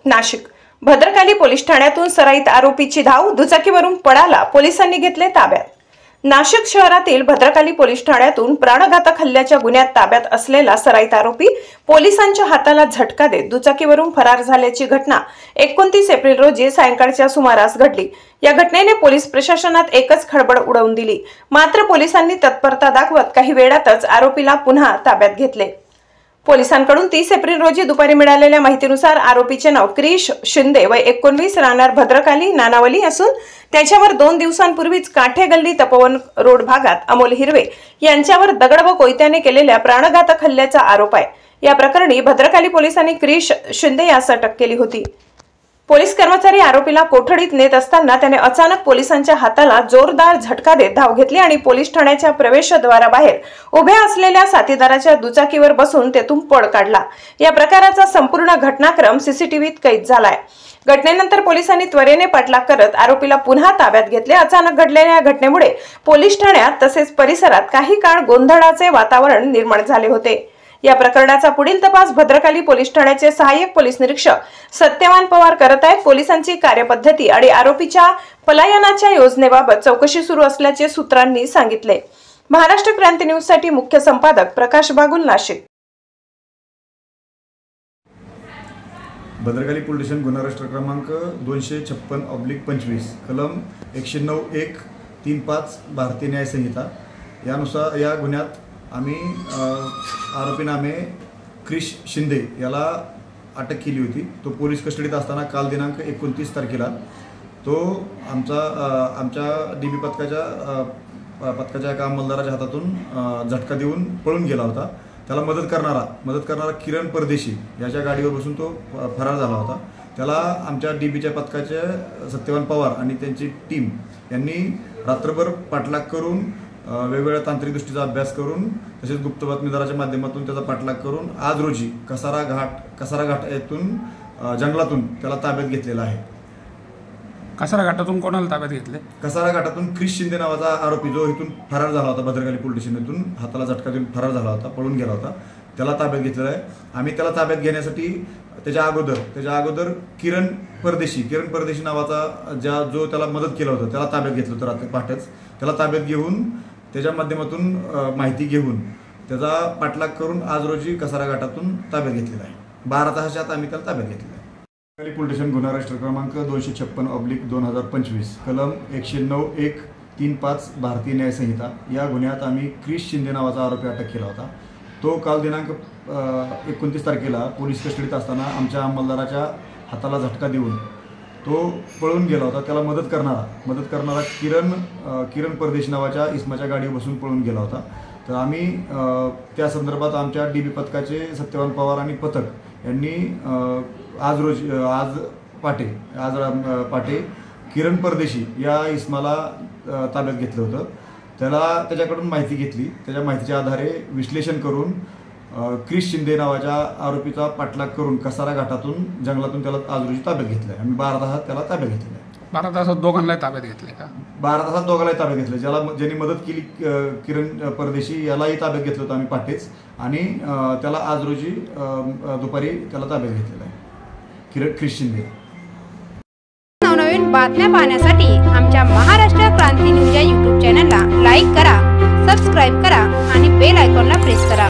Nashik Bhadrakali police ठाण्यातून सराईत आरोपीची धाव, दुचाकीवरून पळाला, पोलिसांनी घेतले ताब्यात। नाशिक शहरातील भद्रकाली पोलीस ठाण्यातून प्राणघातक हल्ल्याच्या गुन्ह्यात ताब्यात असलेला सराईत आरोपी पोलिसांच्या हाताला झटका देत दुचाकीवरून फरार झाल्याची घटना 29 एप्रिल रोजी सायंकाळच्या सुमारास घडली। या घटनेने पोलीस प्रशासनात एकच खळबळ उडवून दिली। मात्र पोलिसांनी तत्परता दाखवत काही वेळातच आरोपीला पुन्हा ताब्यात घेतले। पोलिसांकडून 30 एप्रिल रोजी दुपारी मिळालेल्या माहितीनुसार आरोपीचे नाव क्रिश शिंदे वय 19 राहणार भद्रकाली नानावली असून त्याच्यावर 2 दिवसांपूर्वीच काठे गल्ली तपोवन रोड भागात अमोल हिरवे यांच्यावर दगड व कोयत्याने केलेल्या प्राणघातक हल्ल्याचा आरोप आहे। या प्रकरणी भद्रकाली पोलिसांनी क्रिश शिंदे यास अटक केली होती। पोलीस कर्मचारी आरोपीला कोठडीत नेत असताना त्याने अचानक पोलिसांच्या हाताला जोरदार झटका देत धाव घेतली आणि पोलीस ठाण्याच्या प्रवेशद्वाराबाहेर उभ्या असलेल्या साथीदाराच्या दुचाकीवर बसून तेथून पळ काढला। या प्रकाराचा संपूर्ण घटनाक्रम सीसीटीव्हीत कैद झालाय। घटनेनंतर पोलिसांनी त्वरेने पाठलाग करत आरोपीला पुन्हा ताब्यात घेतले। अचानक घडलेल्या घटनेमुळे पोलीस ठाण्यात तसेच परिसरात काही काळ गोंधळाचे वातावरण निर्माण झाले होते। या प्रकरणाचा पुढील तपास भद्रकाली पोलीस ठाण्याचे सहाय्यक पोलीस निरीक्षक सत्यवान पवार करत आहेत। पोलिसांची कार्यपद्धती आणि आरोपीच्या पलायनाच्या योजनेबाबत चौकशी सुरू असल्याचे सूत्रांनी सांगितले। महाराष्ट्र क्रांती न्यूज साठी मुख्य संपादक प्रकाश बागुल, नाशिक। भद्रकाली पोलीस स्टेशन गुन्हा रजिस्टर क्रमांक 256/25 कलम 109(1) 35 भारतीय न्याय संहिता यानुसार या गुन्ह्यात आम्ही आरोपी नामे क्रिश शिंदे याला अटक केली होती। तो पोलीस कस्टडीत असताना काल दिनांक 29 तारखेला तो आमच्या डीबी पथकाच्या एका अंमलदाराच्या हातातून झटका देऊन पळून गेला होता। त्याला मदत करणारा किरण परदेशी याच्या गाडीवर बसून तो फरार झाला होता। त्याला आमच्या डीबीच्या पथकाचे सत्यवान पवार आणि त्यांची टीम यांनी रात्रभर पाठलाग करून वेगवेगळ्या तांत्रिक दृष्टीचा अभ्यास करून तसेच गुप्त बातमीदाराच्या माध्यमातून त्याचा पाठलाग करून आज रोजी कसारा घाट येथून जंगलातून त्याला ताब्यात घेतलेला आहे। कसारा घाटातून कोणाला ताब्यात घेतले? कसारा घाटातून क्रिश शिंदे नावाचा आरोपी जो इथून फरार झाला होता, भद्रकाली पोलीस स्टेशनतून हाताला झटका देऊन फरार झाला होता, पळून गेला होता, त्याला ताब्यात घेतलेला आहे। आम्ही त्याला ताब्यात घेण्यासाठी त्याच्या अगोदर किरण परदेशी नावाचा जो त्याला मदत केलं होतं त्याला ताब्यात घेतलं होतं रात्री पहाटेच। त्याला ताब्यात घेऊन त्याच्या माध्यमातून माहिती घेऊन त्याचा पाठलाग करून आज रोजी कसारा घाटातून ताब्यात घेतलेला आहे। 12 तासाच्या आत आम्ही त्याला ताब्यात घेतलेला आहे। भद्रकाली पोलीस स्टेशन गुन्हा रजिस्टर क्रमांक 256/2025 कलम 109(1) 35 भारतीय न्याय संहिता या गुन्ह्यात आम्ही क्रिश शिंदे नावाचा आरोपी अटक केला होता। तो काल दिनांक 29 तारखेला पोलीस कस्टडीत असताना आमच्या अंमलदाराच्या हाताला झटका देऊन तो पळून गेला होता। त्याला मदत करणारा किरण परदेशी नावाच्या इसमाच्या गाडीवर बसून पळून गेला होता। तर आम्ही त्या संदर्भात आमच्या डीबी पथकाचे सत्यवान पवार आणि पथक यांनी आज पाटे किरण परदेशी या इसमाला ताब्यात घेतलं होतं। त्याच्याकडून माहिती घेतली। त्याच्या माहितीच्या आधारे विश्लेषण करून क्रिश शिंदे नावाच्या आरोपीचा पाठलाग करून कसारा घाटातून जंगलातून त्याला आज रोजी ताब्यात घेतलं आहे। आम्ही 12 तासात त्याला ताब्यात घेतलेलं आहे। 12 तासात दोघांना ताब्यात घेतले का? 12 तासात दोघांनाही ताब्यात घेतलं। ज्यांनी मदत केली किरण परदेशी यालाही ताब्यात घेतलं होतं आम्ही पाटेच, आणि त्याला आज रोजी दुपारी त्याला ताब्यात घेतलेलं आहे क्रिश शिंदे। नवनवीन बातम्या पाहण्यासाठी आमच्या महाराष्ट्र क्रांती न्यूज या YouTube चॅनलला लाईक करा, सबस्क्राईब करा आणि बेल आयकॉनला प्रेस करा।